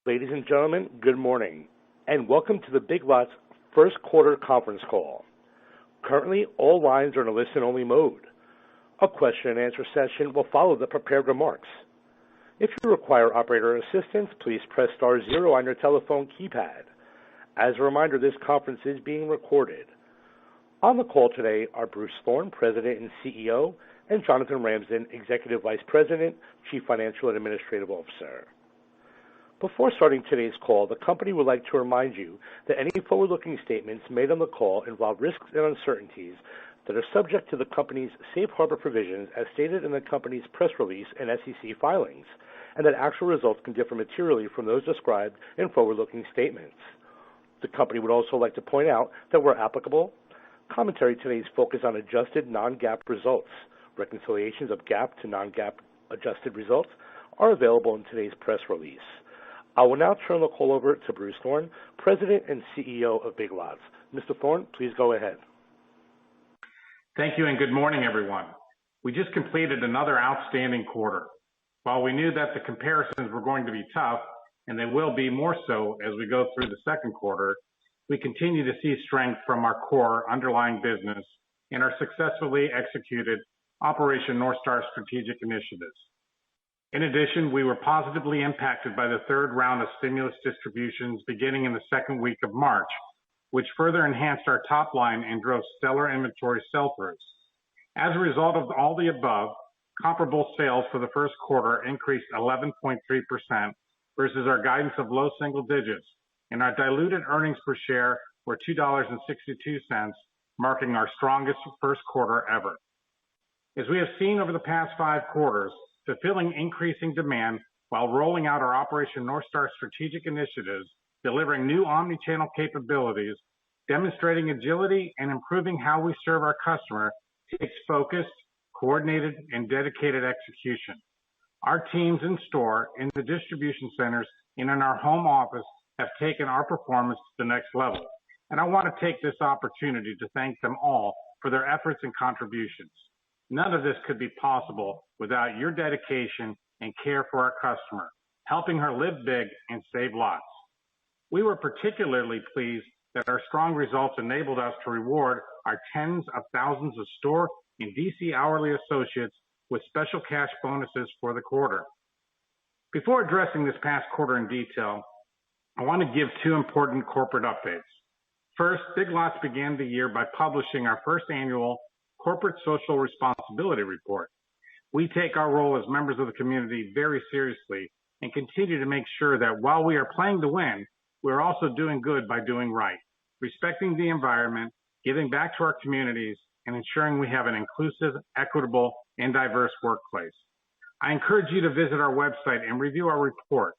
Ladies and gentlemen, good morning, and welcome to the Big Lots first quarter conference call. Currently, all lines are in a listen-only mode. A question and answer session will follow the prepared remarks. If you require operator assistance, please press star zero on your telephone keypad. As a reminder, this conference is being recorded. On the call today are Bruce Thorn, President and CEO, and Jonathan Ramsden, Executive Vice President, Chief Financial and Administrative Officer. Before starting today's call, the company would like to remind you that any forward-looking statements made on the call involve risks and uncertainties that are subject to the company's safe harbor provisions as stated in the company's press release and SEC filings, and that actual results can differ materially from those described in forward-looking statements. The company would also like to point out that where applicable, commentary today is focused on adjusted non-GAAP results. Reconciliations of GAAP to non-GAAP adjusted results are available in today's press release. I will now turn the call over to Bruce Thorn, President and CEO of Big Lots. Mr. Thorn, please go ahead. Thank you and good morning, everyone. We just completed another outstanding quarter. While we knew that the comparisons were going to be tough, and they will be more so as we go through the second quarter, we continue to see strength from our core underlying business and our successfully executed Operation North Star strategic initiatives. In addition, we were positively impacted by the third round of stimulus distributions beginning in the second week of March, which further enhanced our top line and drove stellar inventory sell-throughs. As a result of all the above, comparable sales for the first quarter increased 11.3% versus our guidance of low single digits, and our diluted earnings per share were $2.62, marking our strongest first quarter ever. As we have seen over the past 5 quarters, fulfilling increasing demand while rolling out our Operation North Star strategic initiatives, delivering new omni-channel capabilities, demonstrating agility, and improving how we serve our customer takes focused, coordinated, and dedicated execution. Our teams in store, in the distribution centers, and in our home office have taken our performance to the next level. And I want to take this opportunity to thank them all for their efforts and contributions. None of this could be possible without your dedication and care for our customer, helping her live big and save lots. We were particularly pleased that our strong results enabled us to reward our tens of thousands of store and DC hourly associates with special cash bonuses for the quarter. Before addressing this past quarter in detail, I want to give 2 important corporate updates. First, Big Lots began the year by publishing our first annual Corporate Social Responsibility Report. We take our role as members of the community very seriously and continue to make sure that while we are playing to win, we're also doing good by doing right, respecting the environment, giving back to our communities, and ensuring we have an inclusive, equitable, and diverse workplace. I encourage you to visit our website and review our report.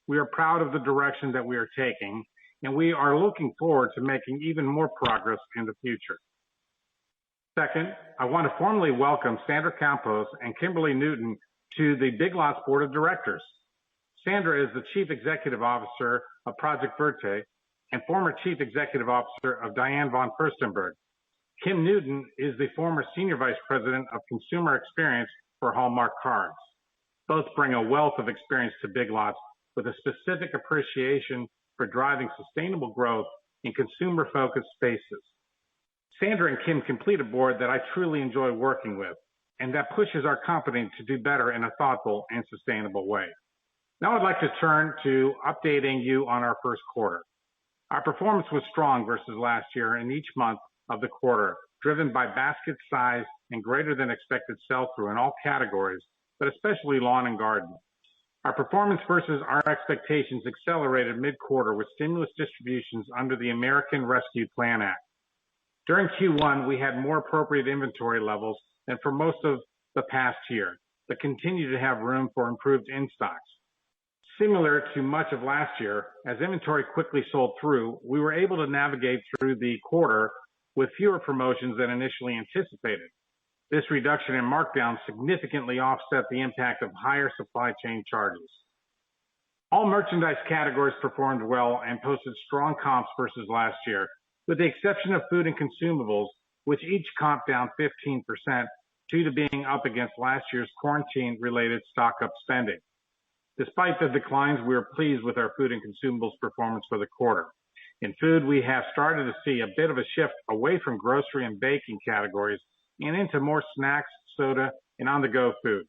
We are proud of the direction that we are taking, and we are looking forward to making even more progress in the future. Second, I want to formally welcome Sandra Campos and Kimberly Newton to the Big Lots Board of Directors. Sandra is the Chief Executive Officer of Project Verte and former Chief Executive Officer of Diane von Furstenberg. Kim Newton is the former Senior Vice President of Consumer Experience for Hallmark Cards. Both bring a wealth of experience to Big Lots with a specific appreciation for driving sustainable growth in consumer-focused spaces. Sandra and Kim complete a board that I truly enjoy working with and that pushes our company to do better in a thoughtful and sustainable way. Now I'd like to turn to updating you on our first quarter. Our performance was strong versus last year in each month of the quarter, driven by basket size and greater than expected sell-through in all categories, but especially lawn and garden. Our performance versus our expectations accelerated mid-quarter with stimulus distributions under the American Rescue Plan Act. During Q1, we had more appropriate inventory levels than for most of the past year, but continue to have room for improved in-stocks. Similar to much of last year, as inventory quickly sold through, we were able to navigate through the quarter with fewer promotions than initially anticipated. This reduction in markdown significantly offset the impact of higher supply chain charges. All merchandise categories performed well and posted strong comps versus last year, with the exception of food and consumables, which each comped down 15% due to being up against last year's quarantine-related stock-up spending. Despite the declines, we are pleased with our food and consumables performance for the quarter. In food, we have started to see a bit of a shift away from grocery and baking categories and into more snacks, soda, and on-the-go food.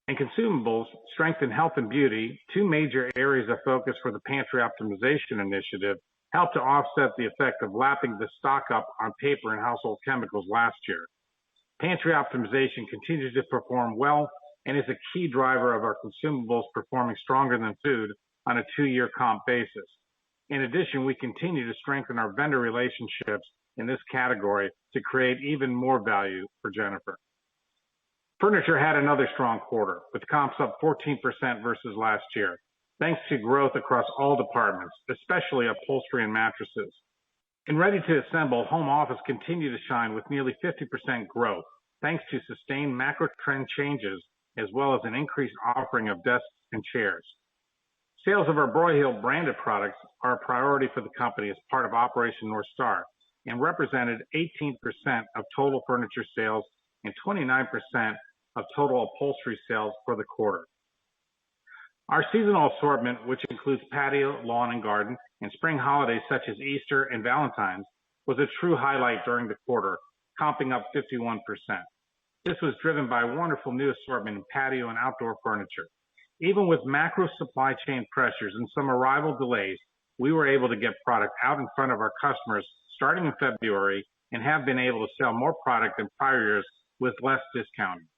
In consumables, strength in health and beauty, two major areas of focus for the pantry optimization initiative, helped to offset the effect of lapping the stock up on paper and household chemicals last year. Pantry optimization continues to perform well and is a key driver of our consumables performing stronger than food on a 2-year comp basis. In addition, we continue to strengthen our vendor relationships in this category to create even more value for Jennifer. Furniture had another strong quarter, with comps up 14% versus last year, thanks to growth across all departments, especially upholstery and mattresses. In ready to assemble, home office continued to shine with nearly 50% growth, thanks to sustained macro trend changes, as well as an increased offering of desks and chairs. Sales of our Broyhill branded products are a priority for the company as part of Operation North Star and represented 18% of total furniture sales and 29% of total upholstery sales for the quarter. Our seasonal assortment, which includes patio, lawn and garden, and spring holidays such as Easter and Valentine's, was a true highlight during the quarter, comping up 51%. This was driven by wonderful new assortment in patio and outdoor furniture. Even with macro supply chain pressures and some arrival delays, we were able to get product out in front of our customers starting in February and have been able to sell more product than prior years with less discounting.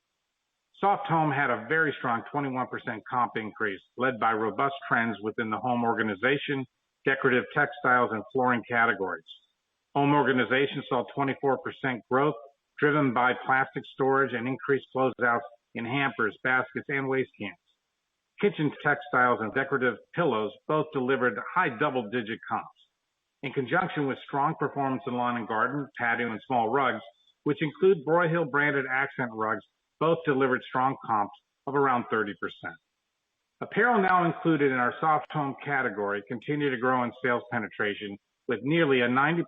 Soft home had a very strong 21% comp increase, led by robust trends within the home organization, decorative textiles, and flooring categories. Home organization saw 24% growth, driven by plastic storage and increased closeouts in hampers, baskets, and waste cans. Kitchen textiles and decorative pillows both delivered high double-digit comps. In conjunction with strong performance in lawn and garden, patio, and small rugs, which include Broyhill branded accent rugs, both delivered strong comps of around 30%. Apparel, now included in our soft home category, continued to grow in sales penetration with nearly a 90%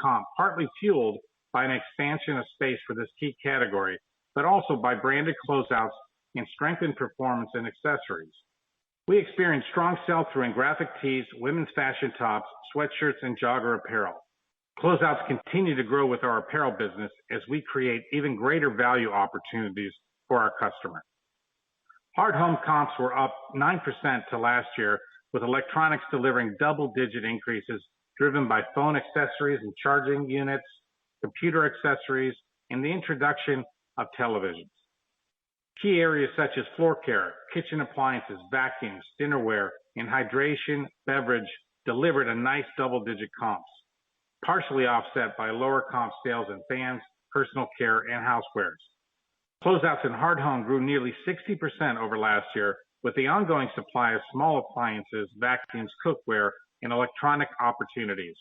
comp, partly fueled by an expansion of space for this key category, but also by branded closeouts and strengthened performance in accessories. We experienced strong sell-through in graphic tees, women's fashion tops, sweatshirts, and jogger apparel. Closeouts continue to grow with our apparel business as we create even greater value opportunities for our customer. Hard home comps were up 9% to last year, with electronics delivering double-digit increases driven by phone accessories and charging units, computer accessories, and the introduction of televisions. Key areas such as floor care, kitchen appliances, vacuums, dinnerware, and hydration, beverage delivered a nice double-digit comps, partially offset by lower comp sales in fans, personal care, and housewares. Closeouts in hard home grew nearly 60% over last year, with the ongoing supply of small appliances, vacuums, cookware, and electronic opportunities.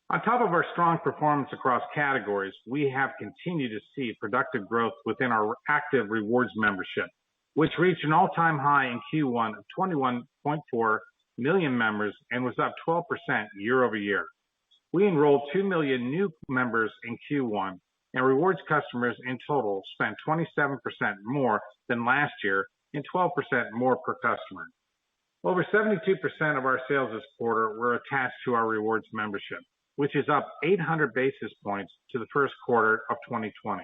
On top of our strong performance across categories, we have continued to see productive growth within our active rewards membership, which reached an all-time high in Q1 of 21.4 million members and was up 12% year over year. We enrolled 2 million new members in Q1, and rewards customers in total spent 27% more than last year and 12% more per customer. Over 72% of our sales this quarter were attached to our rewards membership, which is up 800 basis points to the first quarter of 2020.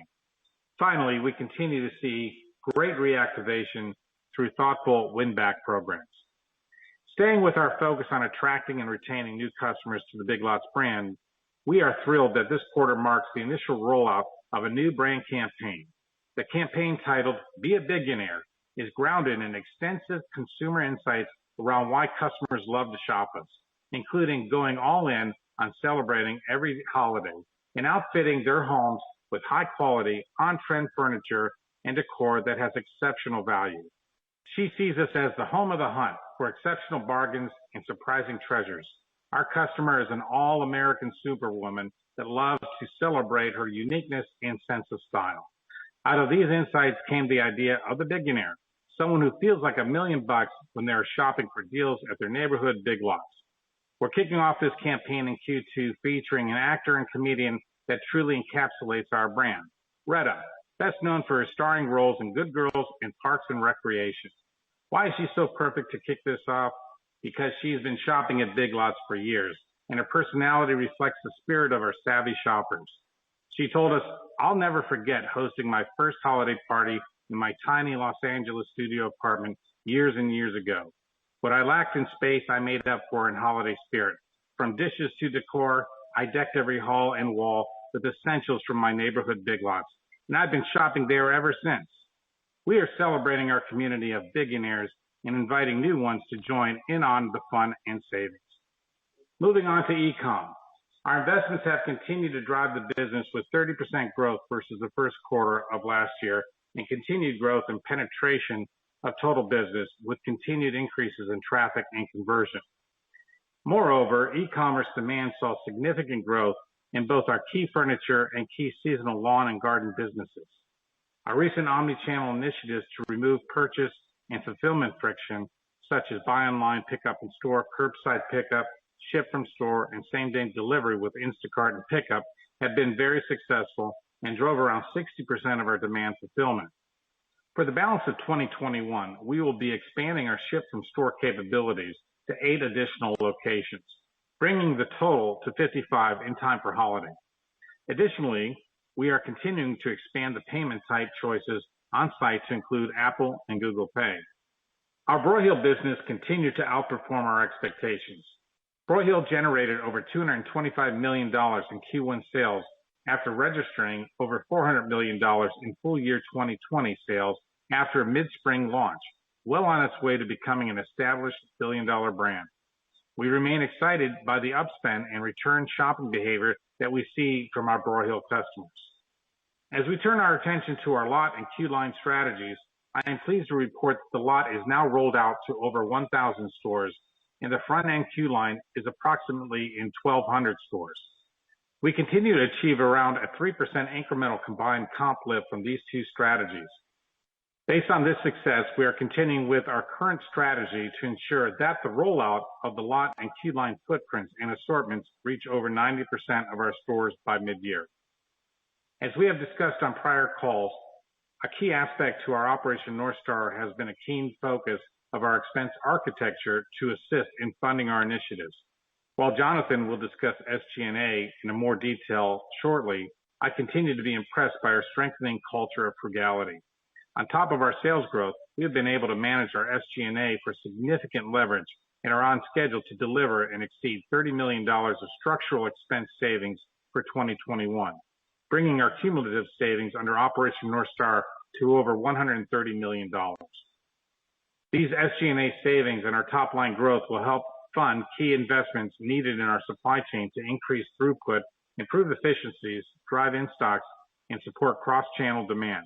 Finally, we continue to see great reactivation through thoughtful win-back programs. Staying with our focus on attracting and retaining new customers to the Big Lots brand, we are thrilled that this quarter marks the initial rollout of a new brand campaign. The campaign, titled Be a Billionaire, is grounded in extensive consumer insights around why customers love to shop us, including going all in on celebrating every holiday and outfitting their homes with high-quality, on-trend furniture and decor that has exceptional value. She sees us as the home of the hunt for exceptional bargains and surprising treasures. Our customer is an all-American superwoman that loves to celebrate her uniqueness and sense of style. Out of these insights came the idea of the Billionaire, someone who feels like $1 million when they're shopping for deals at their neighborhood Big Lots. We're kicking off this campaign in Q2 featuring an actor and comedian that truly encapsulates our brand, Retta, best known for her starring roles in Good Girls and Parks and Recreation. Why is she so perfect to kick this off? Because she's been shopping at Big Lots for years, and her personality reflects the spirit of our savvy shoppers. She told us, "I'll never forget hosting my first holiday party in my tiny Los Angeles studio apartment years and years ago. What I lacked in space, I made up for in holiday spirit. From dishes to decor, I decked every hall and wall with essentials from my neighborhood Big Lots, and I've been shopping there ever since." We are celebrating our community of billionaires and inviting new ones to join in on the fun and savings. Moving on to e-com. Our investments have continued to drive the business with 30% growth versus the first quarter of last year and continued growth and penetration of total business with continued increases in traffic and conversion. Moreover, e-commerce demand saw significant growth in both our key furniture and key seasonal lawn and garden businesses. Our recent omni-channel initiatives to remove purchase and fulfillment friction, such as buy online, pick up in store, curbside pickup, ship from store, and same-day delivery with Instacart and pickup, have been very successful and drove around 60% of our demand fulfillment. For the balance of 2021, we will be expanding our ship from store capabilities to 8 additional locations, bringing the total to 55 in time for holiday. Additionally, we are continuing to expand the payment type choices on site to include Apple and Google Pay. Our Broyhill business continued to outperform our expectations. Broyhill generated over $225 million in Q1 sales after registering over $400 million in full year 2020 sales after a mid-spring launch, well on its way to becoming an established billion-dollar brand. We remain excited by the upspend and return shopping behavior that we see from our Broyhill customers. As we turn our attention to our lot and queue line strategies, I am pleased to report that the lot is now rolled out to over 1,000 stores, and the front-end queue line is approximately in 1,200 stores. We continue to achieve around a 3% incremental combined comp lift from these two strategies. Based on this success, we are continuing with our current strategy to ensure that the rollout of the lot and queue line footprints and assortments reach over 90% of our stores by mid-year. As we have discussed on prior calls, a key aspect to our Operation North Star has been a keen focus of our expense architecture to assist in funding our initiatives. While Jonathan will discuss SG&A in a more detail shortly, I continue to be impressed by our strengthening culture of frugality. On top of our sales growth, we have been able to manage our SG&A for significant leverage and are on schedule to deliver and exceed $30 million of structural expense savings for 2021, bringing our cumulative savings under Operation North Star to over $130 million. These SG&A savings and our top-line growth will help fund key investments needed in our supply chain to increase throughput, improve efficiencies, drive in-stocks, and support cross-channel demand.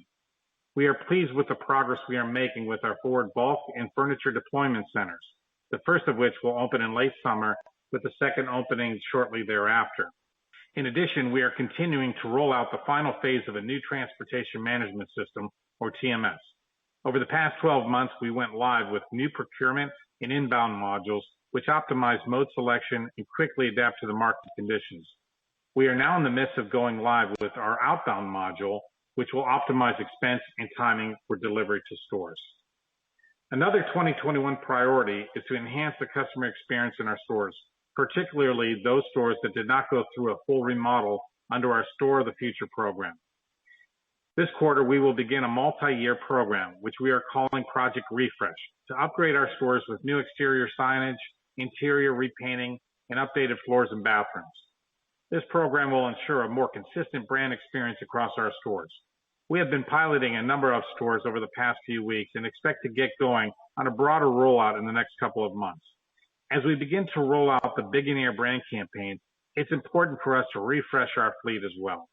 We are pleased with the progress we are making with our forward bulk and furniture deployment centers, the first of which will open in late summer, with the second opening shortly thereafter. In addition, we are continuing to roll out the final phase of a new transportation management system, or TMS. Over the past 12 months, we went live with new procurement and inbound modules, which optimize mode selection and quickly adapt to the market conditions. We are now in the midst of going live with our outbound module, which will optimize expense and timing for delivery to stores. Another 2021 priority is to enhance the customer experience in our stores, particularly those stores that did not go through a full remodel under our Store of the Future program. This quarter, we will begin a multi-year program, which we are calling Project Refresh, to upgrade our stores with new exterior signage, interior repainting, and updated floors and bathrooms. This program will ensure a more consistent brand experience across our stores. We have been piloting a number of stores over the past few weeks and expect to get going on a broader rollout in the next couple of months. As we begin to roll out the Billionaire brand campaign, it's important for us to refresh our fleet as well.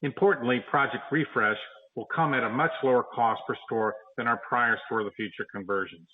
Importantly, Project Refresh will come at a much lower cost per store than our prior Store of the Future conversions.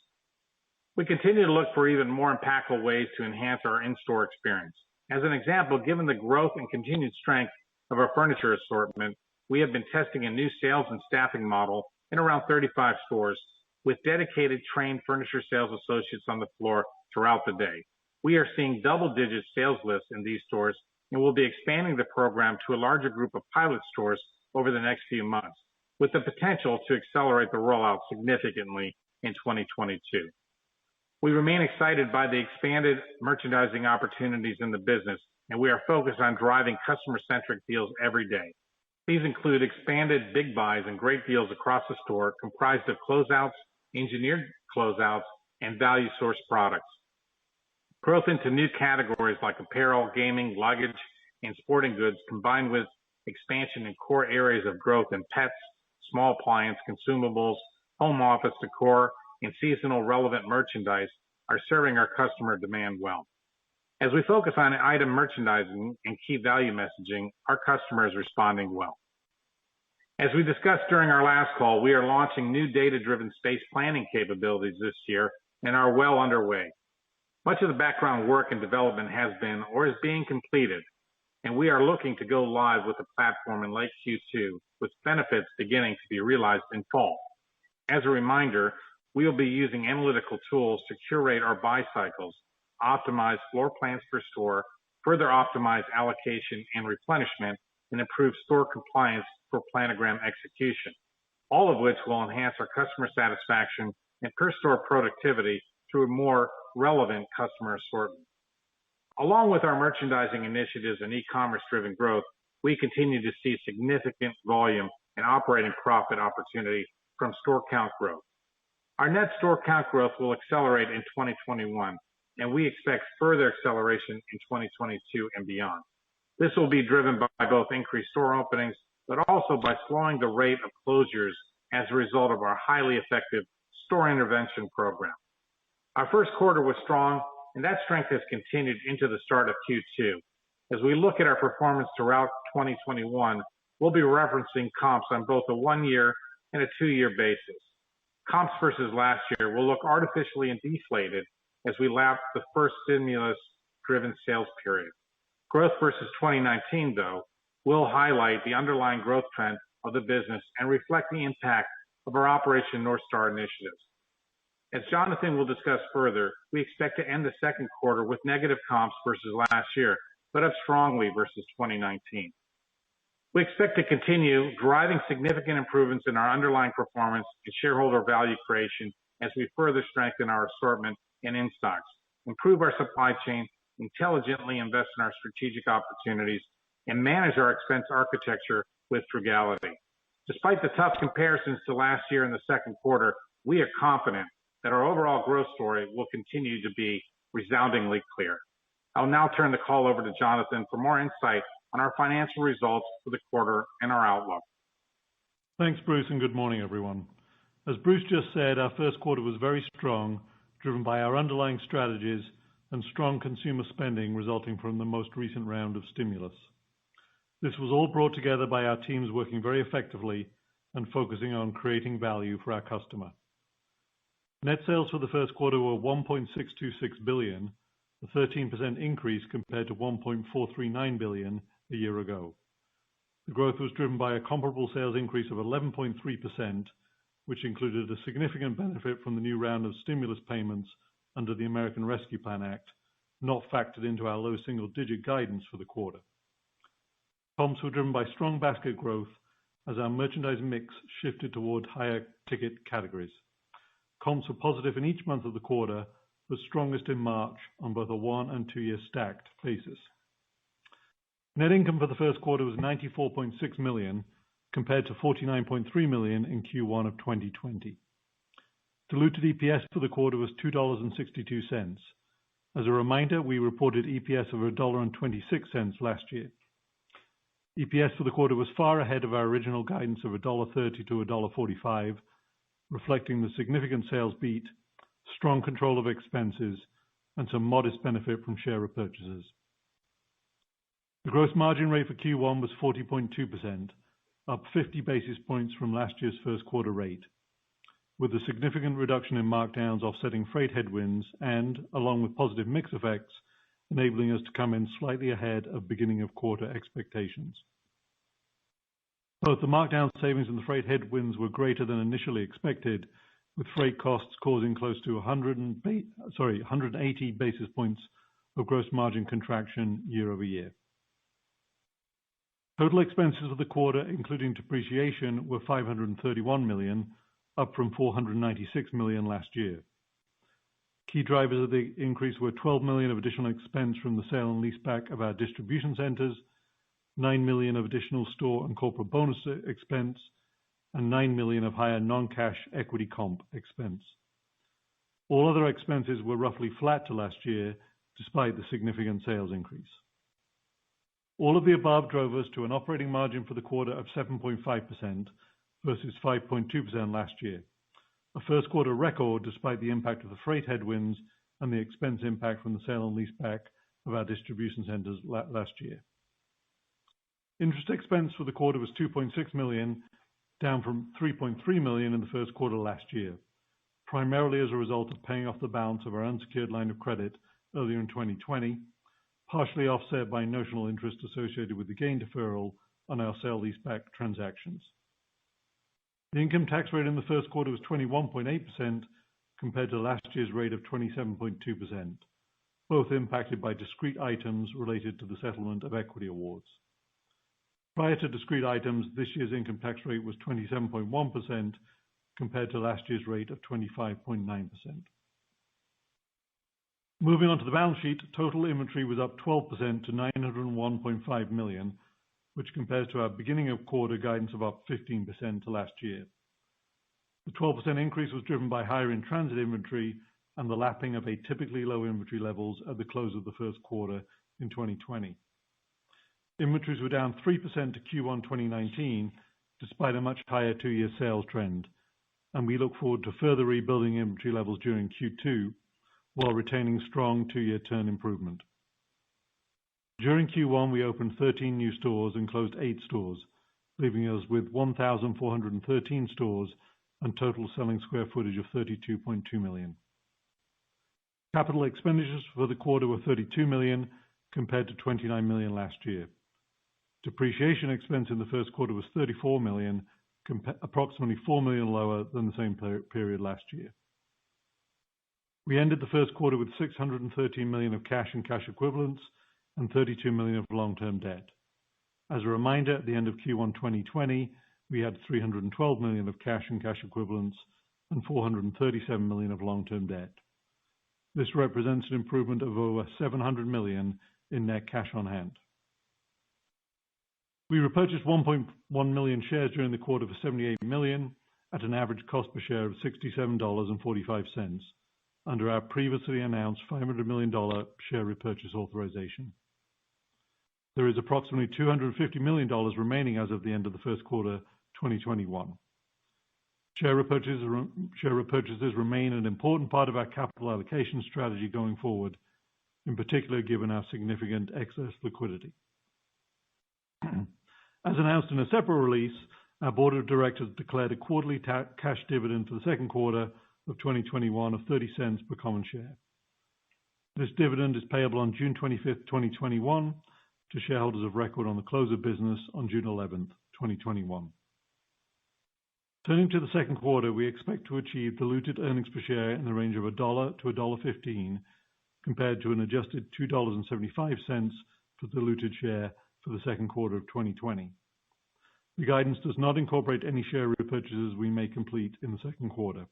We continue to look for even more impactful ways to enhance our in-store experience. As an example, given the growth and continued strength of our furniture assortment, we have been testing a new sales and staffing model in around 35 stores with dedicated trained furniture sales associates on the floor throughout the day. We are seeing double-digit sales lifts in these stores and will be expanding the program to a larger group of pilot stores over the next few months, with the potential to accelerate the rollout significantly in 2022. We remain excited by the expanded merchandising opportunities in the business, and we are focused on driving customer-centric deals every day. These include expanded big buys and great deals across the store comprised of closeouts, engineered closeouts, and value-sourced products. Growth into new categories like apparel, gaming, luggage, and sporting goods, combined with expansion in core areas of growth in pets, small appliance, consumables, home office decor, and seasonal relevant merchandise, are serving our customer demand well. As we focus on item merchandising and key value messaging, our customer is responding well. As we discussed during our last call, we are launching new data-driven space planning capabilities this year and are well underway. Much of the background work and development has been or is being completed, and we are looking to go live with the platform in late Q2, with benefits beginning to be realized in fall. As a reminder, we will be using analytical tools to curate our buy cycles, optimize floor plans per store, further optimize allocation and replenishment, and improve store compliance for planogram execution, all of which will enhance our customer satisfaction and per store productivity through a more relevant customer assortment. Along with our merchandising initiatives and e-commerce driven growth, we continue to see significant volume and operating profit opportunity from store count growth. Our net store count growth will accelerate in 2021, and we expect further acceleration in 2022 and beyond. This will be driven by both increased store openings, but also by slowing the rate of closures as a result of our highly effective store intervention program. Our first quarter was strong, and that strength has continued into the start of Q2. As we look at our performance throughout 2021, we'll be referencing comps on both a 1-year and a 2-year basis. Comps versus last year will look artificially deflated as we lap the first stimulus-driven sales period. Growth versus 2019, though, will highlight the underlying growth trend of the business and reflect the impact of our Operation North Star initiatives. As Jonathan will discuss further, we expect to end the second quarter with negative comps versus last year, but up strongly versus 2019. We expect to continue driving significant improvements in our underlying performance and shareholder value creation as we further strengthen our assortment and in-stocks, improve our supply chain, intelligently invest in our strategic opportunities, and manage our expense architecture with frugality. Despite the tough comparisons to last year in the second quarter, we are confident that our overall growth story will continue to be resoundingly clear. I'll now turn the call over to Jonathan for more insight on our financial results for the quarter and our outlook. Thanks, Bruce, and good morning, everyone. As Bruce just said, our first quarter was very strong, driven by our underlying strategies and strong consumer spending resulting from the most recent round of stimulus. This was all brought together by our teams working very effectively and focusing on creating value for our customer. Net sales for the first quarter were $1.626 billion, a 13% increase compared to $1.439 billion a year ago. The growth was driven by a comparable sales increase of 11.3%, which included a significant benefit from the new round of stimulus payments under the American Rescue Plan Act, not factored into our low single-digit guidance for the quarter. Comps were driven by strong basket growth as our merchandise mix shifted toward higher ticket categories. Comps were positive in each month of the quarter, but strongest in March on both a 1- and 2-year stacked basis. Net income for the first quarter was $94.6 million, compared to $49.3 million in Q1 of 2020. Diluted EPS for the quarter was $2.62. As a reminder, we reported EPS of $1.26 last year. EPS for the quarter was far ahead of our original guidance of $1.30 to $1.45, reflecting the significant sales beat, strong control of expenses, and some modest benefit from share repurchases. The gross margin rate for Q1 was 40.2%, up 50 basis points from last year's first quarter rate, with a significant reduction in markdowns offsetting freight headwinds and, along with positive mix effects, enabling us to come in slightly ahead of beginning of quarter expectations. Both the markdown savings and the freight headwinds were greater than initially expected, with freight costs causing close to 180 basis points of gross margin contraction year over year. Total expenses of the quarter, including depreciation, were $531 million, up from $496 million last year. Key drivers of the increase were $12 million of additional expense from the sale and leaseback of our distribution centers, $9 million of additional store and corporate bonus expense, and $9 million of higher non-cash equity comp expense. All other expenses were roughly flat to last year, despite the significant sales increase. All of the above drove us to an operating margin for the quarter of 7.5% versus 5.2% last year. A first quarter record despite the impact of the freight headwinds and the expense impact from the sale and leaseback of our distribution centers last year. Interest expense for the quarter was $2.6 million, down from $3.3 million in the first quarter last year, primarily as a result of paying off the balance of our unsecured line of credit earlier in 2020, partially offset by notional interest associated with the gain deferral on our sale leaseback transactions. The income tax rate in the first quarter was 21.8% compared to last year's rate of 27.2%, both impacted by discrete items related to the settlement of equity awards. Prior to discrete items, this year's income tax rate was 27.1% compared to last year's rate of 25.9%. Moving on to the balance sheet, total inventory was up 12% to $901.5 million, which compares to our beginning of quarter guidance of up 15% to last year. The 12% increase was driven by higher in-transit inventory and the lapping of atypically low inventory levels at the close of the first quarter in 2020. Inventories were down 3% to Q1 2019, despite a much higher two-year sales trend, and we look forward to further rebuilding inventory levels during Q2 while retaining strong two-year turn improvement. During Q1, we opened 13 new stores and closed 8 stores, leaving us with 1,413 stores and total selling square footage of 32.2 million. Capital expenditures for the quarter were $32 million compared to $29 million last year. Depreciation expense in the first quarter was $34 million, approximately $4 million lower than the same period last year. We ended the first quarter with $613 million of cash and cash equivalents and $32 million of long-term debt. As a reminder, at the end of Q1 2020, we had $312 million of cash and cash equivalents and $437 million of long-term debt. This represents an improvement of over $700 million in net cash on hand. We repurchased 1.1 million shares during the quarter for $78 million at an average cost per share of $67.45 under our previously announced $500 million share repurchase authorization. There is approximately $250 million remaining as of the end of the first quarter 2021. Share repurchases remain an important part of our capital allocation strategy going forward, in particular given our significant excess liquidity. As announced in a separate release, our board of directors declared a quarterly cash dividend for the second quarter of 2021 of 30 cents per common share. This dividend is payable on June 25th, 2021 to shareholders of record on the close of business on June 11th, 2021. Turning to the second quarter, we expect to achieve diluted earnings per share in the range of $1 to $1.15 compared to an adjusted $2.75 per diluted share for the second quarter of 2020. The guidance does not incorporate any share repurchases we may complete in the second quarter.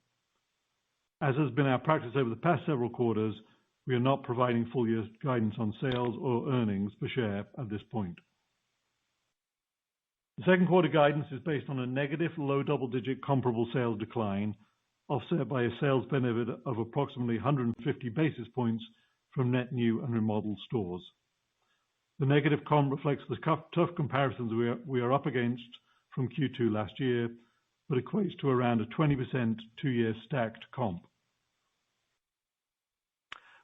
As has been our practice over the past several quarters, we are not providing full year guidance on sales or earnings per share at this point. The second quarter guidance is based on a negative low double-digit comparable sales decline, offset by a sales benefit of approximately 150 basis points from net new and remodeled stores. The negative comp reflects the tough comparisons we are up against from Q2 last year, but equates to around a 20% two-year stacked comp.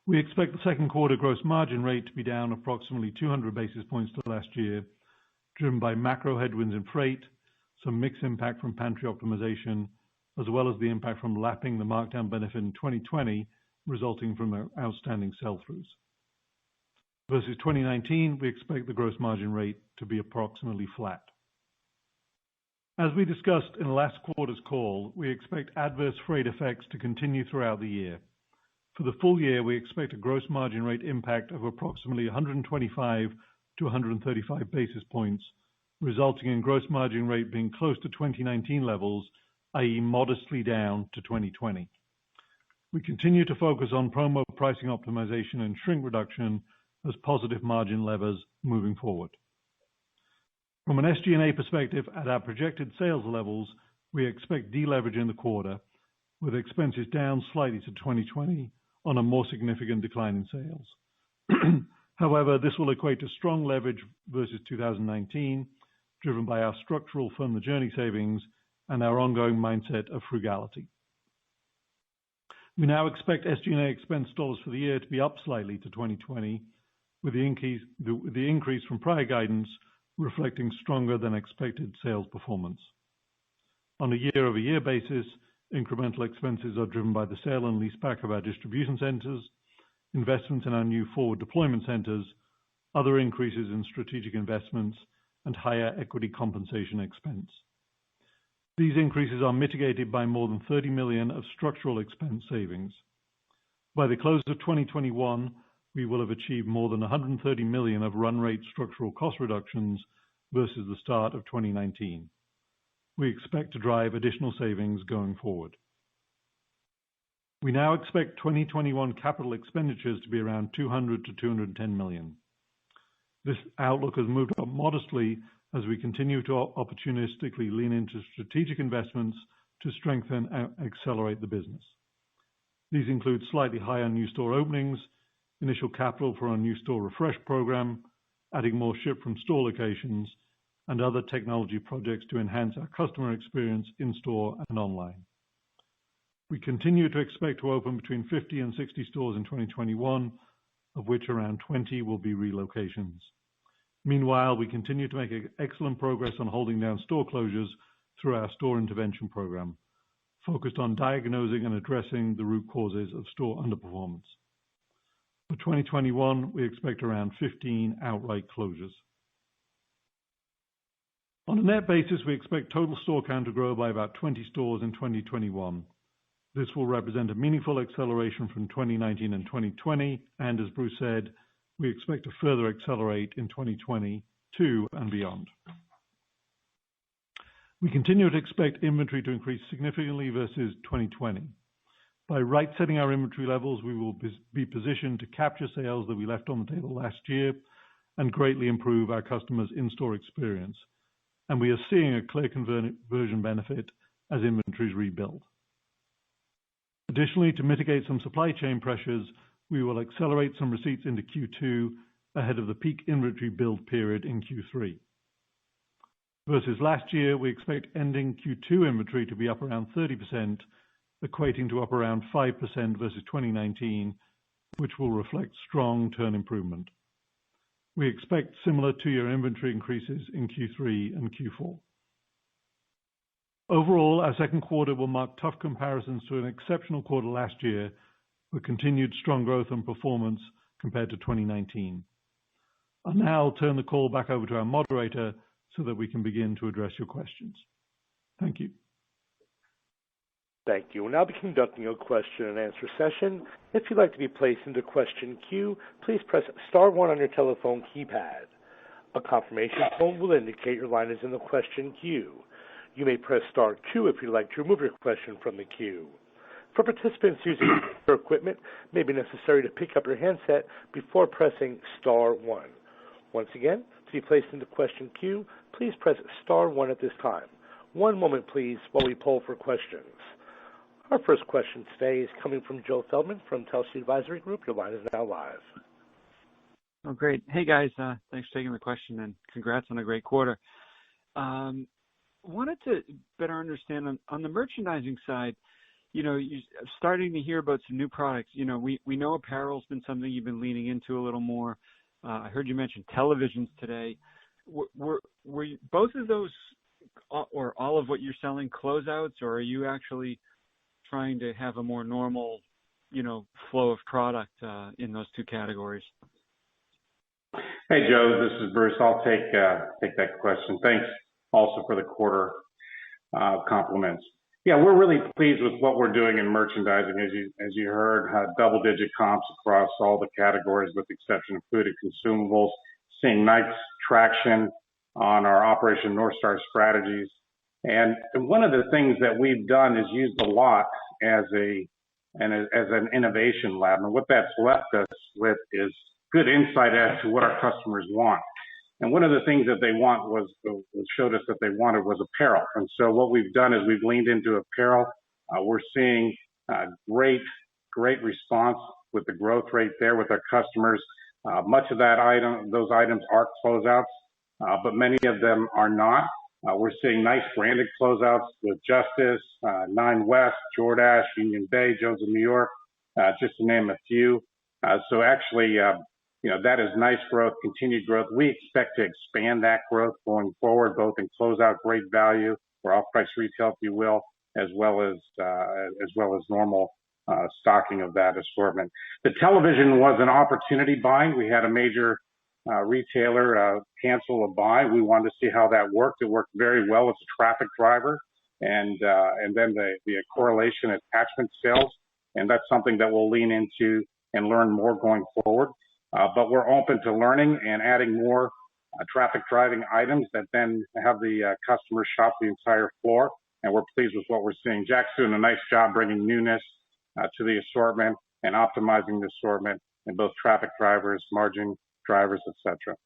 We expect the second quarter gross margin rate to be down approximately 200 basis points to last year, driven by macro headwinds in freight, some mix impact from pantry optimization, as well as the impact from lapping the markdown benefit in 2020 resulting from our outstanding sell-throughs. Versus 2019, we expect the gross margin rate to be approximately flat. As we discussed in last quarter's call, we expect adverse freight effects to continue throughout the year. For the full year, we expect a gross margin rate impact of approximately 125 to 135 basis points, resulting in gross margin rate being close to 2019 levels i.e. modestly down to 2020. We continue to focus on promo pricing optimization and shrink reduction as positive margin levers moving forward. From an SG&A perspective, at our projected sales levels, we expect deleverage in the quarter, with expenses down slightly to 2020 on a more significant decline in sales. However, this will equate to strong leverage versus 2019, driven by our structural Fund the Journey savings and our ongoing mindset of frugality. We now expect SG&A expense dollars for the year to be up slightly to 2020, with the increase from prior guidance reflecting stronger than expected sales performance. On a year-over-year basis, incremental expenses are driven by the sale and leaseback of our distribution centers, investments in our new forward deployment centers, other increases in strategic investments, and higher equity compensation expense. These increases are mitigated by more than $30 million of structural expense savings. By the close of 2021, we will have achieved more than $130 million of run rate structural cost reductions versus the start of 2019. We expect to drive additional savings going forward. We now expect 2021 capital expenditures to be around $200 to $210 million. This outlook has moved up modestly as we continue to opportunistically lean into strategic investments to strengthen and accelerate the business. These include slightly higher new store openings, initial capital for our new store refresh program, adding more ship from store locations, and other technology projects to enhance our customer experience in store and online. We continue to expect to open between 50 and 60 stores in 2021, of which around 20 will be relocations. Meanwhile, we continue to make excellent progress on holding down store closures through our store intervention program, focused on diagnosing and addressing the root causes of store underperformance. For 2021, we expect around 15 outright closures. On a net basis, we expect total store count to grow by about 20 stores in 2021. This will represent a meaningful acceleration from 2019 and 2020, and as Bruce said, we expect to further accelerate in 2022 and beyond. We continue to expect inventory to increase significantly versus 2020. By right-setting our inventory levels, we will be positioned to capture sales that we left on the table last year and greatly improve our customers' in-store experience. And we are seeing a clear conversion benefit as inventories rebuild. Additionally, to mitigate some supply chain pressures, we will accelerate some receipts into Q2 ahead of the peak inventory build period in Q3. Versus last year, we expect ending Q2 inventory to be up around 30%, equating to up around 5% versus 2019, which will reflect strong turn improvement. We expect similar two-year inventory increases in Q3 and Q4. Overall, our second quarter will mark tough comparisons to an exceptional quarter last year, with continued strong growth and performance compared to 2019. I'll now turn the call back over to our moderator so that we can begin to address your questions. Thank you. Thank you. We'll now be conducting a question and answer session. If you'd like to be placed into question queue, please press star one on your telephone keypad. A confirmation tone will indicate your line is in the question queue. You may press star two if you'd like to remove your question from the queue. For participants using their equipment, it may be necessary to pick up your handset before pressing star one. Once again, to be placed into question queue, please press star one at this time. One moment, please, while we poll for questions. Our first question today is coming from Joe Feldman from Telsey Advisory Group. Your line is now live. Oh, great. Hey, guys. Thanks for taking the question and congrats on a great quarter. Wanted to better understand on the merchandising side, you're starting to hear about some new products. We know apparel's been something you've been leaning into a little more. I heard you mention televisions today. Were both of those or all of what you're selling closeouts, or are you actually trying to have a more normal, flow of product in those two categories? Hey, Joe, this is Bruce. I'll take that question. Thanks also for the quarter compliments. Yeah, we're really pleased with what we're doing in merchandising. As you heard, double-digit comps across all the categories with the exception of food and consumables. Seeing nice traction on our Operation North Star strategies. And one of the things that we've done is used a lot as an innovation lab. And what that's left us with is good insight as to what our customers want. And one of the things that they showed us that they wanted was apparel. And so what we've done is we've leaned into apparel. We're seeing great response with the growth rate there with our customers. Much of those items are closeouts, but many of them are not. We're seeing nice branded closeouts with Justice, Nine West, Jordache, Union Bay, Jones of New York, just to name a few. So actually, that is nice growth, continued growth. We expect to expand that growth going forward, both in closeout, great value, or off-price retail, if you will, as well as normal stocking of that assortment. The television was an opportunity buy. We had a major retailer cancel a buy. We wanted to see how that worked. It worked very well. It's a traffic driver, and then the correlation attachment sales, and that's something that we'll lean into and learn more going forward. But we're open to learning and adding more traffic driving items that then have the customers shop the entire floor, and we're pleased with what we're seeing. Jack's doing a nice job bringing newness to the assortment and optimizing the assortment in both traffic drivers, margin drivers, etc.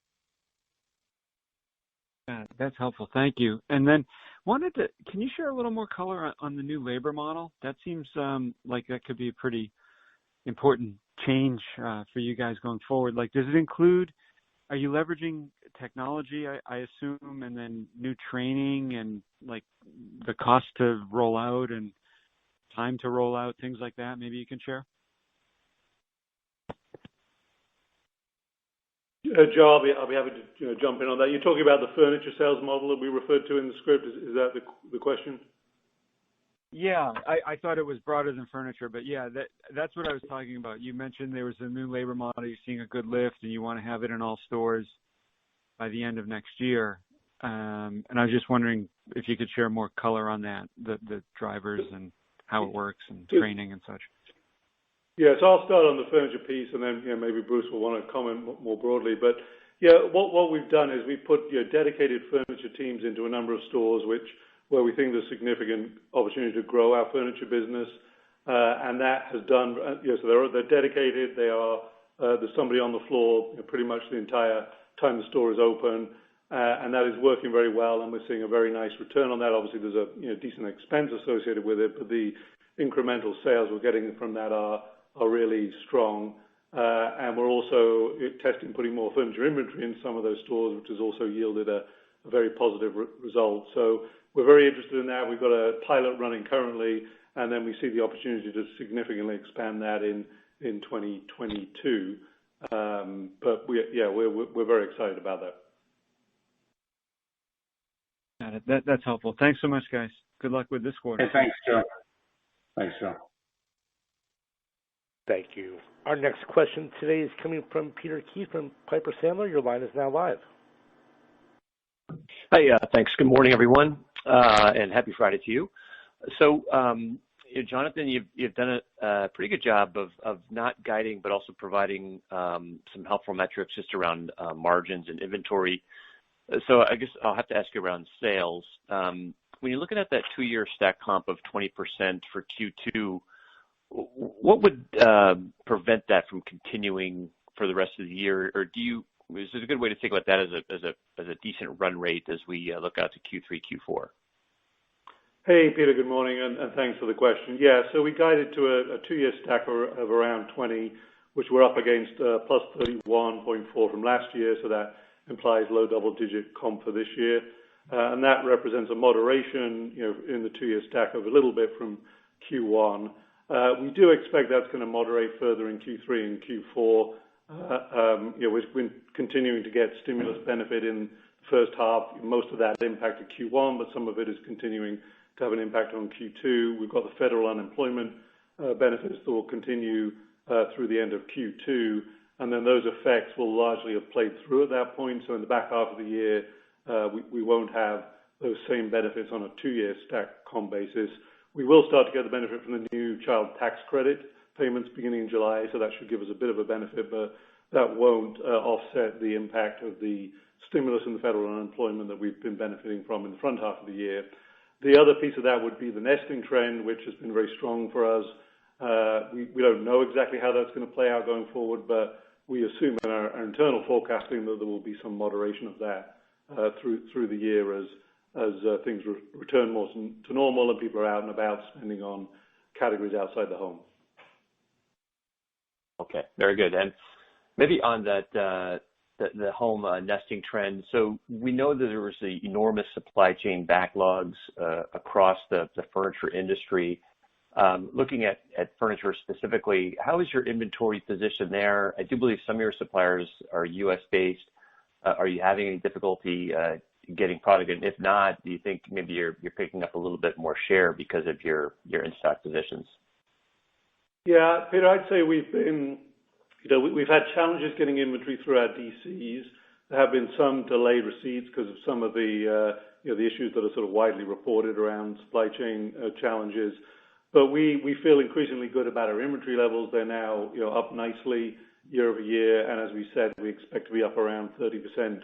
That's helpful. Thank you. And then can you share a little more color on the new labor model? That seems like that could be a pretty important change for you guys going forward. Like, are you leveraging technology, I assume, and then new training and like the cost to roll out and time to roll out, things like that? Maybe you can share? Joe, I'll be happy to jump in on that. You're talking about the furniture sales model that we referred to in the script. Is that the question? Yeah, I thought it was broader than furniture, but yeah, that's what I was talking about. You mentioned there was a new labor model. You're seeing a good lift, and you want to have it in all stores by the end of next year. And I was just wondering if you could share more color on that, the drivers and how it works and training and such. Yeah, so I'll start on the furniture piece, and then maybe Bruce will want to comment more broadly. But yeah, what we've done is we put dedicated furniture teams into a number of stores where we think there's significant opportunity to grow our furniture business, and that has done. So they're dedicated. There's somebody on the floor pretty much the entire time the store is open, and that is working very well. And we're seeing a very nice return on that. Obviously, there's a decent expense associated with it, but the incremental sales we're getting from that are really strong. And we're also testing putting more furniture inventory in some of those stores, which has also yielded a very positive result. So we're very interested in that. We've got a pilot running currently, and then we see the opportunity to significantly expand that in 2022. But we're very excited about that. Got it. That's helpful. Thanks so much, guys. Good luck with this quarter. Hey, thanks, Joe. Thanks, Joe. Thank you. Our next question today is coming from Peter Keith from Piper Sandler. Your line is now live. Hi, thanks. Good morning, everyone, and happy Friday to you. So, Jonathan, you've done a pretty good job of not guiding, but also providing some helpful metrics just around margins and inventory. So I guess I'll have to ask you around sales. When you're looking at that 2-year stack comp of 20% for Q2, what would prevent that from continuing for the rest of the year? Or is it a good way to think about that as a decent run rate as we look out to Q3, Q4? Hey, Peter, good morning, and thanks for the question. Yeah, so we guided to a 2-year stack of around 20, which we're up against plus 31.4 from last year, so that implies low double-digit comp for this year. And that represents a moderation in the 2-year stack of a little bit from Q1. We do expect that's going to moderate further in Q3 and Q4. We've been continuing to get stimulus benefit in the first half. Most of that impacted Q1, but some of it is continuing to have an impact on Q2. We've got the federal unemployment benefits that will continue through the end of Q2, and then those effects will largely have played through at that point. So in the back half of the year, we won't have those same benefits on a 2-year stack comp basis. We will start to get the benefit from the new child tax credit payments beginning in July, so that should give us a bit of a benefit, but that won't offset the impact of the stimulus and the federal unemployment that we've been benefiting from in the front half of the year. The other piece of that would be the nesting trend, which has been very strong for us. We don't know exactly how that's going to play out going forward, but we assume in our internal forecasting that there will be some moderation of that through the year as things return more to normal and people are out and about spending on categories outside the home. Okay, very good. And maybe on that, the home nesting trend. So we know that there was the enormous supply chain backlogs across the furniture industry. Looking at furniture specifically, how is your inventory position there? I do believe some of your suppliers are U.S. based. Are you having any difficulty getting product? And if not, do you think maybe you're picking up a little bit more share because of your in-stock positions? Yeah, Peter, I'd say we've had challenges getting inventory through our DCs. There have been some delayed receipts because of some of the issues that are sort of widely reported around supply chain challenges. But we feel increasingly good about our inventory levels. They're now up nicely year over year, and as we said, we expect to be up around 30%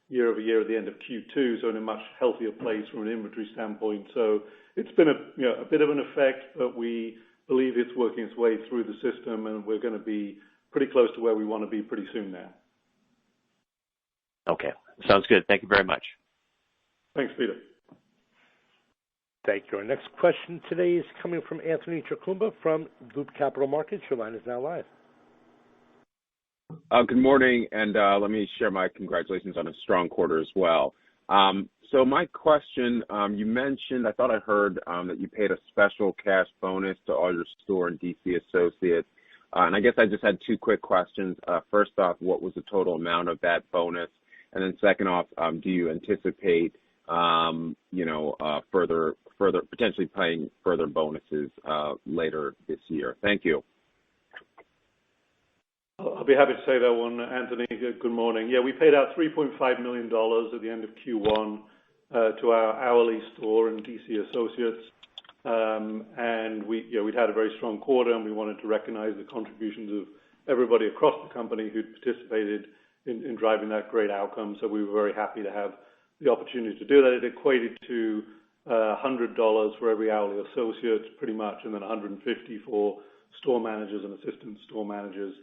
year over year at the end of Q2, so in a much healthier place from an inventory standpoint. So it's been a bit of an effect, but we believe it's working its way through the system, and we're going to be pretty close to where we want to be pretty soon now. Okay, sounds good. Thank you very much. Thanks, Peter. Thank you. Our next question today is coming from Anthony Chukumba from Loop Capital Markets. Your line is now live. Good morning, and let me share my congratulations on a strong quarter as well. So my question, you mentioned, I thought I heard that you paid a special cash bonus to all your store and DC associates. And I guess I just had two quick questions. First off, what was the total amount of that bonus? And then second off, do you anticipate, further potentially paying further bonuses later this year? Thank you. I'll be happy to say that one, Anthony. Good morning. Yeah, we paid out $3.5 million at the end of Q1 to our hourly store and DC associates. And we'd had a very strong quarter, and we wanted to recognize the contributions of everybody across the company who'd participated in driving that great outcome. So we were very happy to have the opportunity to do that. It equated to $100 for every hourly associate, pretty much, and then $150 for store managers and assistant store managers,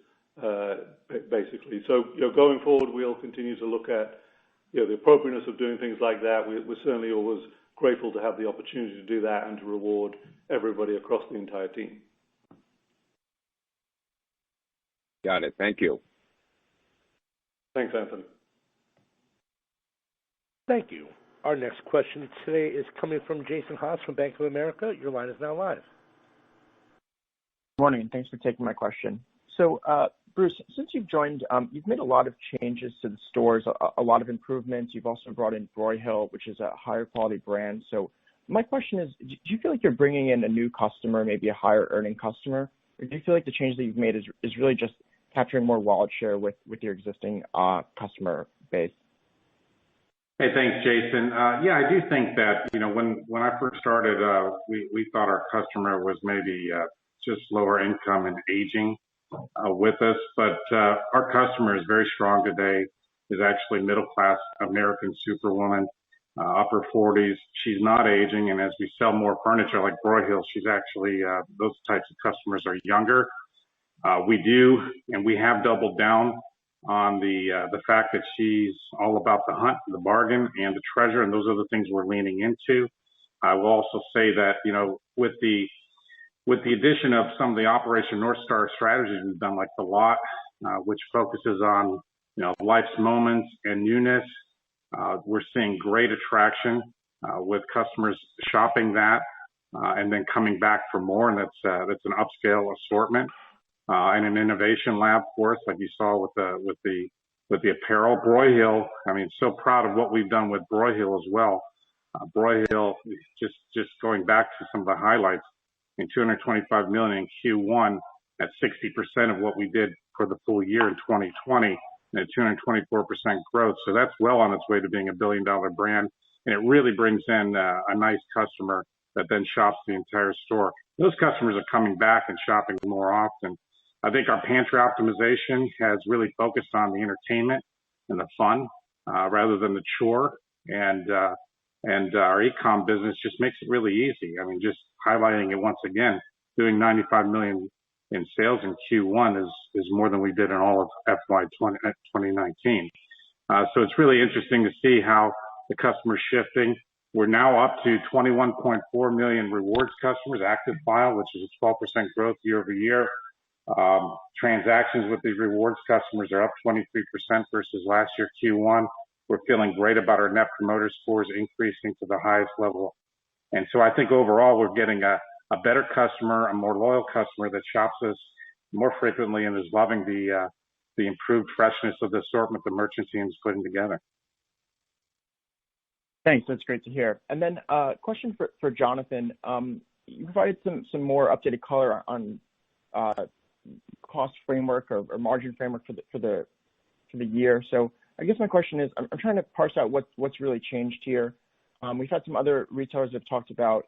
basically. So going forward, we'll continue to look at the appropriateness of doing things like that. We're certainly always grateful to have the opportunity to do that and to reward everybody across the entire team. Got it. Thank you. Thanks, Anthony. Thank you. Our next question today is coming from Jason Haas from Bank of America. Your line is now live. Good morning, and thanks for taking my question. So, Bruce, since you've joined, you've made a lot of changes to the stores, a lot of improvements. You've also brought in Broyhill, which is a higher quality brand. So my question is, do you feel like you're bringing in a new customer, maybe a higher earning customer? Or do you feel like the change that you've made is really just capturing more wallet share with your existing customer base? Hey, thanks, Jason. Yeah, I do think that, when I first started, we thought our customer was maybe just lower income and aging with us, but our customer is very strong today, is actually middle-class American superwoman, upper 40s. She's not aging, and as we sell more furniture like Broyhill, she's actually, those types of customers are younger. We have doubled down on the fact that she's all about the hunt, the bargain, and the treasure, and those are the things we're leaning into. I will also say that, with the addition of some of the Operation North Star strategies we've done, like the lot, which focuses on, life's moments and newness, we're seeing great attraction with customers shopping that and then coming back for more, and that's an upscale assortment. And an innovation lab for us, like you saw with the apparel. Broyhill, so proud of what we've done with Broyhill as well. Broyhill, just going back to some of the highlights, in $225 million in Q1, at 60% of what we did for the full year in 2020, and at 224% growth. So that's well on its way to being $1 billion brand, and it really brings in a nice customer that then shops the entire store. Those customers are coming back and shopping more often. I think our pantry optimization has really focused on the entertainment and the fun rather than the chore. And And our e-com business just makes it really easy. I mean, just highlighting it once again, doing $95 million in sales in Q1 is more than we did in all of FY 2019. So it's really interesting to see how the customer's shifting. We're now up to 21.4 million rewards customers, active file, which is a 12% growth year over year. Transactions with these rewards customers are up 23% versus last year Q1. We're feeling great about our net promoter scores increasing to the highest level. And so I think overall we're getting a better customer, a more loyal customer that shops us more frequently and is loving the improved freshness of the assortment the merchant team is putting together. Thanks. That's great to hear. And then question for Jonathan. You provided some more updated color on cost framework or margin framework for the year. So I guess my question is, I'm trying to parse out what's really changed here. We've had some other retailers that have talked about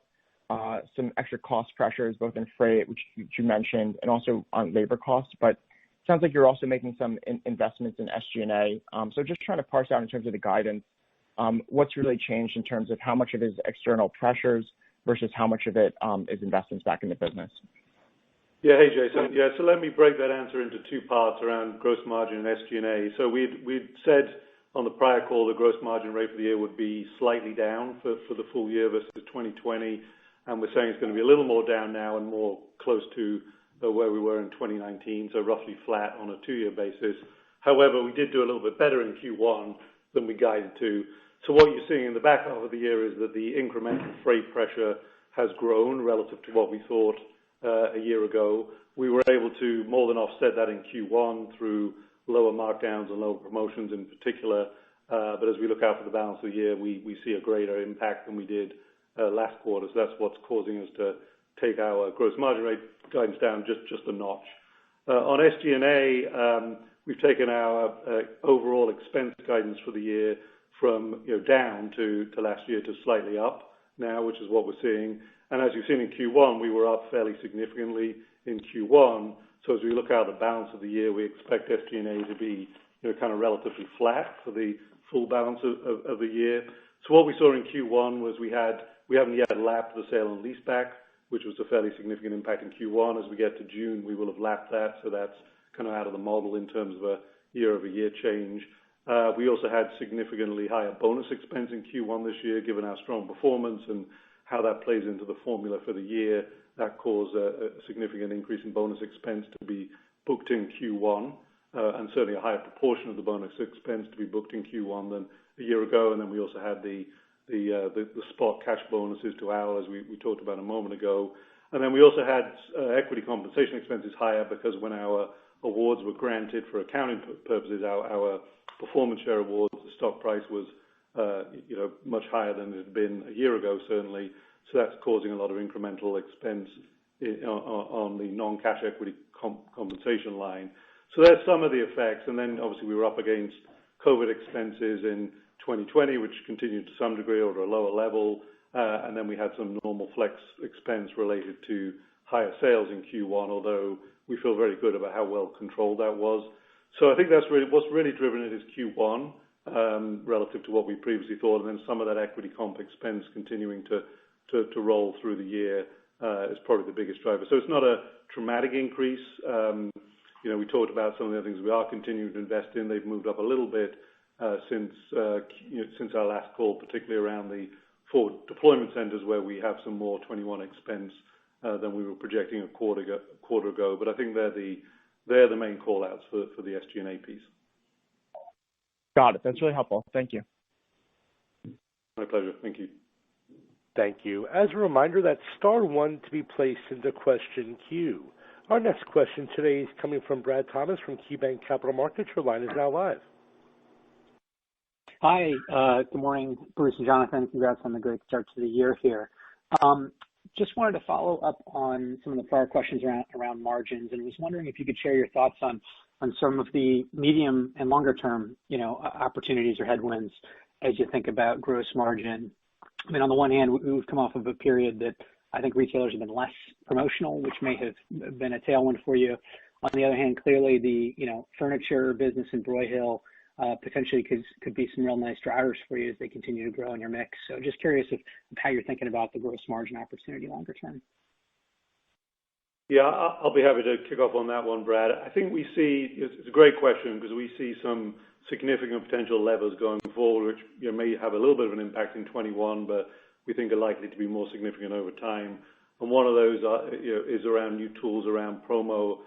some extra cost pressures, both in freight, which you mentioned, and also on labor costs. But it sounds like you're also making some investments in SG&A. So just trying to parse out in terms of the guidance, what's really changed in terms of how much of it is external pressures versus how much of it is investments back in the business. Yeah, hey Jason. Yeah, so let me break that answer into two parts around gross margin and SG&A. So we'd said on the prior call the gross margin rate for the year would be slightly down for the full year versus 2020, and we're saying it's going to be a little more down now and more close to where we were in 2019, so roughly flat on a 2-year basis. However, we did do a little bit better in Q1 than we guided to. So what you're seeing in the back half of the year is that the incremental freight pressure has grown relative to what we thought a year ago. We were able to more than offset that in Q1 through lower markdowns and lower promotions in particular. But as we look out for the balance of the year, we see a greater impact than we did last quarter. So that's what's causing us to take our gross margin rate guidance down just a notch. On SG&A, we've taken our overall expense guidance for the year from down to last year to slightly up now, which is what we're seeing. And as you've seen in Q1, we were up fairly significantly in Q1. So as we look out the balance of the year, we expect SG&A to be kind of relatively flat for the full balance of the year. So what we saw in Q1 was we haven't yet lapped the sale and leaseback, which was a fairly significant impact in Q1. As we get to June, we will have lapped that, so that's kind of out of the model in terms of a year-over-year change. We also had significantly higher bonus expense in Q1 this year, given our strong performance and how that plays into the formula for the year. That caused a significant increase in bonus expense to be booked in Q1, and certainly a higher proportion of the bonus expense to be booked in Q1 than a year ago. And then we also had the spot cash bonuses to as we talked about a moment ago. And then we also had equity compensation expenses higher because when our awards were granted for accounting purposes, our performance share awards, the stock price was much higher than it had been a year ago, certainly. So that's causing a lot of incremental expense on the non-cash equity compensation line. So that's some of the effects. And then obviously we were up against COVID expenses in 2020, which continued to some degree or at a lower level. And then we had some normal flex expense related to higher sales in Q1, although we feel very good about how well controlled that was. So I think that's really what's really driven it is Q1 relative to what we previously thought, and then some of that equity comp expense continuing to roll through the year is probably the biggest driver. So it's not a dramatic increase. We talked about some of the other things we are continuing to invest in. They've moved up a little bit since our last call, particularly around the forward deployment centers where we have some more 21 expense than we were projecting a quarter ago. But I think they're the main call-outs for the SG&A piece. Got it. That's really helpful. Thank you. My pleasure. Thank you. Thank you. As a reminder, that's star one to be placed into question queue. Our next question today is coming from Brad Thomas from KeyBanc Capital Markets. Your line is now live. Hi. Good morning, Bruce and Jonathan. Congrats on the great start to the year here. Just wanted to follow up on some of the prior questions around margins, and was wondering if you could share your thoughts on some of the medium and longer term, opportunities or headwinds as you think about gross margin. I mean, on the one hand, we've come off of a period that I think retailers have been less promotional, which may have been a tailwind for you. On the other hand, clearly the furniture business in Broyhill potentially could be some real nice drivers for you as they continue to grow in your mix. So just curious of how you're thinking about the gross margin opportunity longer term. Yeah, I'll be happy to kick off on that one, Brad. I think we see, it's a great question because we see some significant potential levers going forward, which may have a little bit of an impact in 21, but we think are likely to be more significant over time. And one of those is around new tools around promo,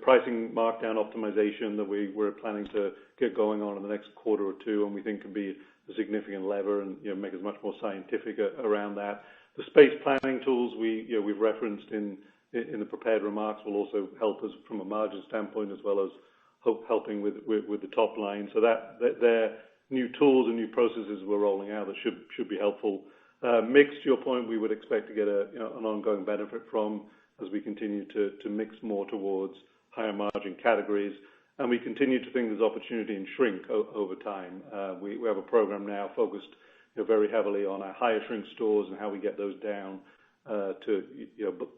pricing markdown optimization that we're planning to get going on in the next quarter or two, and we think can be a significant lever and make us much more scientific around that. The space planning tools we've referenced in the prepared remarks will also help us from a margin standpoint as well as helping with the top line. So that they're new tools and new processes we're rolling out that should be helpful. Mix, to your point, we would expect to get an ongoing benefit from as we continue to mix more towards higher margin categories. And we continue to think there's opportunity in shrink over time. We have a program now focused very heavily on our higher shrink stores and how we get those down to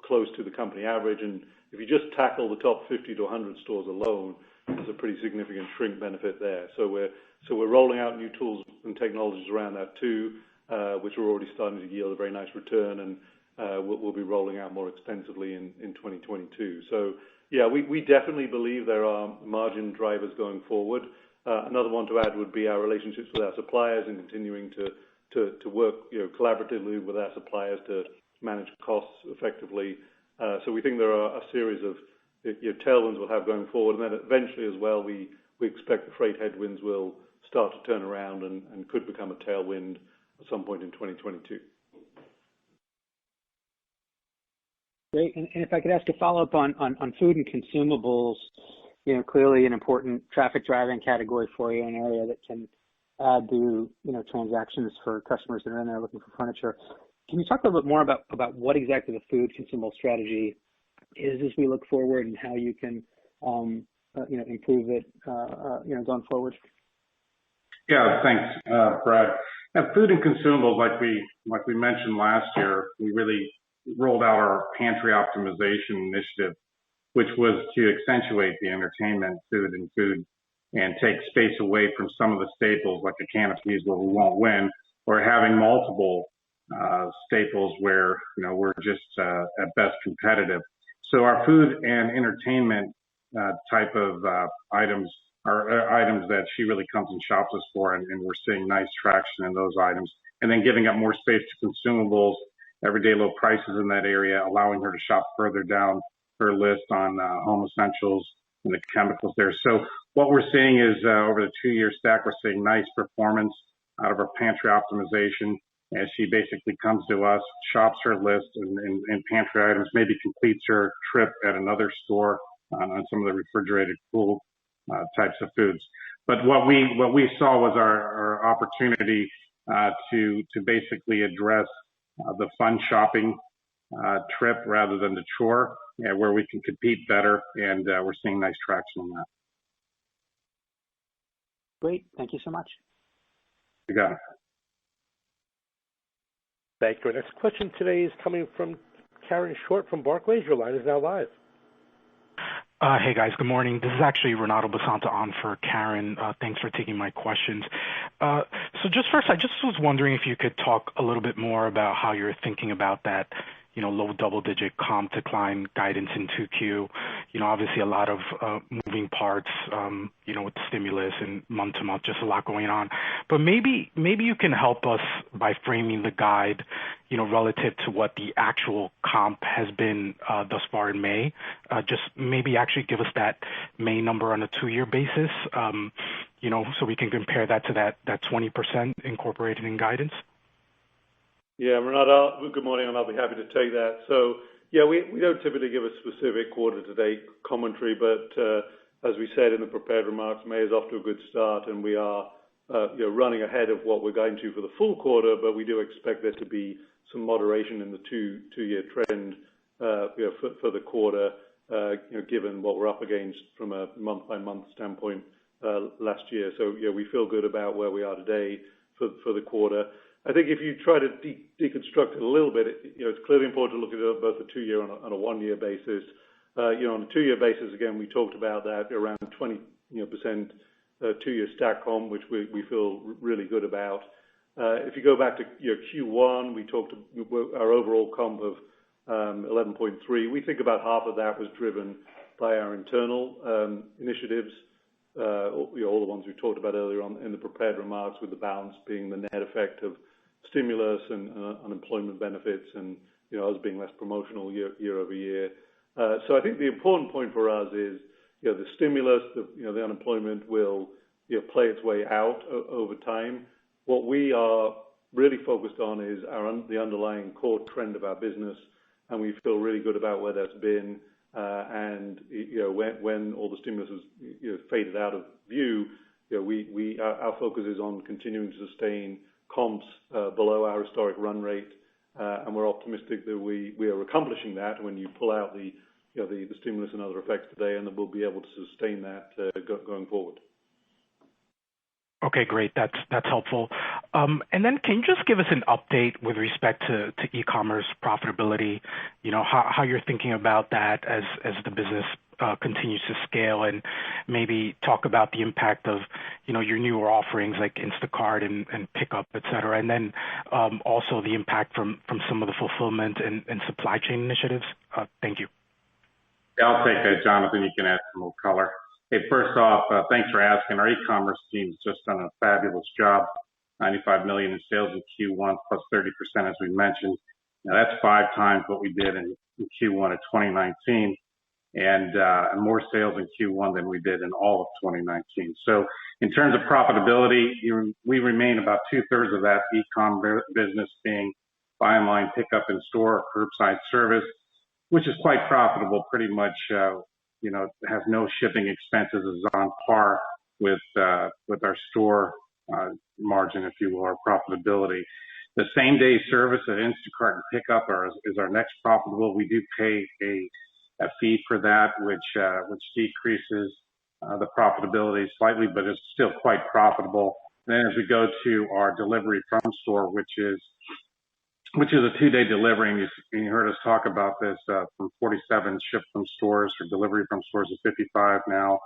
close to the company average. And if you just tackle the top 50 to 100 stores alone, there's a pretty significant shrink benefit there. So we're rolling out new tools and technologies around that too, which are already starting to yield a very nice return, and we'll be rolling out more extensively in 2022. So yeah, we definitely believe there are margin drivers going forward. Another one to add would be our relationships with our suppliers and continuing to work collaboratively with our suppliers to manage costs effectively. So we think there are a series of tailwinds we'll have going forward, and then eventually as well, we expect the freight headwinds will start to turn around and could become a tailwind at some point in 2022. Great. And if I could ask a follow-up on food and consumables, clearly an important traffic driving category for you, an area that can add to transactions for customers that are in there looking for furniture. Can you talk a little bit more about what exactly the food consumable strategy is as we look forward and how you can improve it going forward? Yeah, thanks, Brad. And food and consumables, like we mentioned last year, we really rolled out our pantry optimization initiative, which was to accentuate the entertainment, food and take space away from some of the staples like the canopies where we won't win, or having multiple staples where we're just at best competitive. So our food and entertainment type of items are items that she really comes and shops us for, and we're seeing nice traction in those items. And then giving up more space to consumables, everyday low prices in that area, allowing her to shop further down her list on home essentials and the chemicals there. So what we're seeing is over the 2-year stack, we're seeing nice performance out of our pantry optimization as she basically comes to us, shops her list and pantry items, maybe completes her trip at another store on some of the refrigerated cool types of foods. But what we saw was our opportunity to basically address the fun shopping trip rather than the chore, where we can compete better, and we're seeing nice traction on that. Great. Thank you so much. You got it. Thank you. Our next question today is coming from Karen Short from Barclays. Your line is now live. Hey guys, good morning. This is actually Renato Basanta on for Karen. Thanks for taking my questions. So just first, I just was wondering if you could talk a little bit more about how you're thinking about that, low double-digit comp decline guidance in 2Q. Obviously a lot of moving parts, with the stimulus and month to month, just a lot going on. But maybe you can help us by framing the guide, relative to what the actual comp has been thus far in May. Just maybe actually give us that May number on a 2-year basis, so we can compare that to that 20% incorporated in guidance. Yeah, Renato, good morning, and I'll be happy to take that. So, yeah, we don't typically give a specific quarter-to-date commentary, but as we said in the prepared remarks, May is off to a good start, and we are running ahead of what we're going to for the full quarter, but we do expect there to be some moderation in the two-year trend for the quarter, given what we're up against from a month-by-month standpoint last year. So, yeah, we feel good about where we are today for the quarter. I think if you try to deconstruct it a little bit, it's clearly important to look at both a 2-year and a 1-year basis. On a 2-year basis, again, we talked about that around 20% two-year stack comp, which we feel really good about. If you go back to Q1, we talked our overall comp of 11.3. We think about half of that was driven by our internal initiatives, all the ones we talked about earlier on in the prepared remarks, with the balance being the net effect of stimulus and unemployment benefits and us being less promotional year over year. So I think the important point for us is the stimulus, the unemployment will play its way out over time. What we are really focused on is the underlying core trend of our business, and we feel really good about where that's been. And when all the stimulus is faded out of view, our focus is on continuing to sustain comps below our historic run rate, and we're optimistic that we are accomplishing that when you pull out the stimulus and other effects today, and that we'll be able to sustain that going forward. Okay, great. That's helpful. And then can you just give us an update with respect to e-commerce profitability? How you're thinking about that as the business continues to scale, and maybe talk about the impact of your newer offerings like Instacart and Pickup, et cetera, and then also the impact from some of the fulfillment and supply chain initiatives. Thank you. Yeah, I'll take that, Jonathan. You can add some more color. Hey, first off, thanks for asking. Our e-commerce team's just done a fabulous job. $95 million in sales in Q1, plus 30%, as we mentioned. Now that's 5 times what we did in Q1 of 2019, and more sales in Q1 than we did in all of 2019. So in terms of profitability, we remain about 2/3 of that e-com business being buy online, pick up in store, curbside service, which is quite profitable. Pretty much, has no shipping expenses, is on par with our store margin, if you will, or profitability. The same day service at Instacart and Pickup is our next profitable. We do pay a fee for that, which decreases the profitability slightly, but it's still quite profitable. Then as we go to our delivery from store, which is a 2-day delivery, and you heard us talk about this, from 47 shipped from stores or delivery from stores to 55 now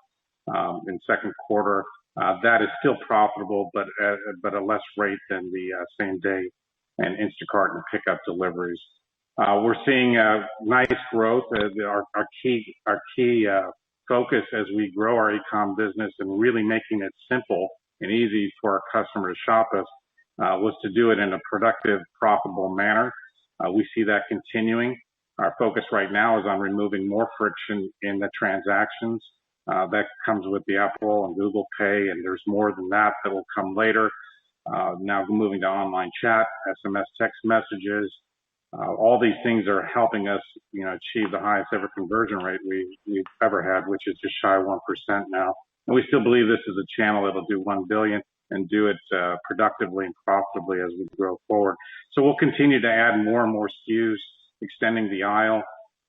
in second quarter. That is still profitable, but at a less rate than the same day and Instacart and Pickup deliveries. We're seeing nice growth. Our key focus as we grow our e-com business and really making it simple and easy for our customer to shop us was to do it in a productive, profitable manner. We see that continuing. Our focus right now is on removing more friction in the transactions. That comes with the Apple and Google Pay, and there's more than that will come later. Now moving to online chat, SMS text messages. All these things are helping us, achieve the highest ever conversion rate we've ever had, which is just shy of 1% now. And we still believe this is a channel that'll do $1 billion and do it productively and profitably as we grow forward. So we'll continue to add more and more SKUs, extending the aisle.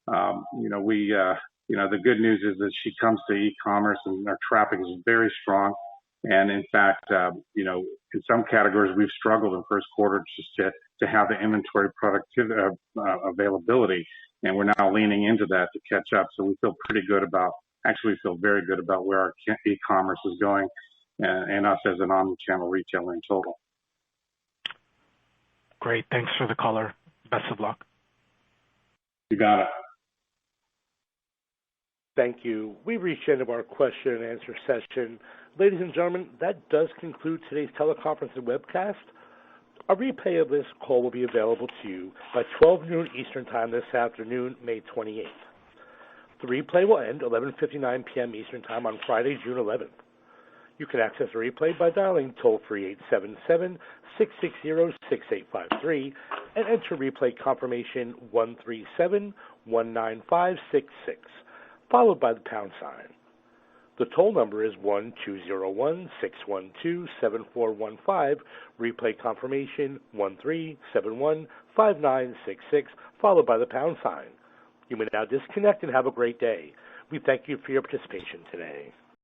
The good news is that she comes to e-commerce and our traffic is very strong. And in fact, in some categories we've struggled in first quarter just to have the inventory productivity availability, and we're now leaning into that to catch up. So we feel feel very good about where our e-commerce is going, and us as an omnichannel retailer in total. Great, thanks for the color. Best of luck. You got it. Thank you. We've reached the end of our question and answer session. Ladies and gentlemen, that does conclude today's teleconference and webcast. A replay of this call will be available to you by 12 noon Eastern Time this afternoon, May 28th. The replay will end 11:59 p.m. Eastern Time on Friday, June 11th. You can access the replay by dialing toll-free 877-660-6853 and enter replay confirmation 13719566, followed by the pound sign. The toll number is 1-201-612-7415, replay confirmation 13715966, followed by the pound sign. You may now disconnect and have a great day. We thank you for your participation today.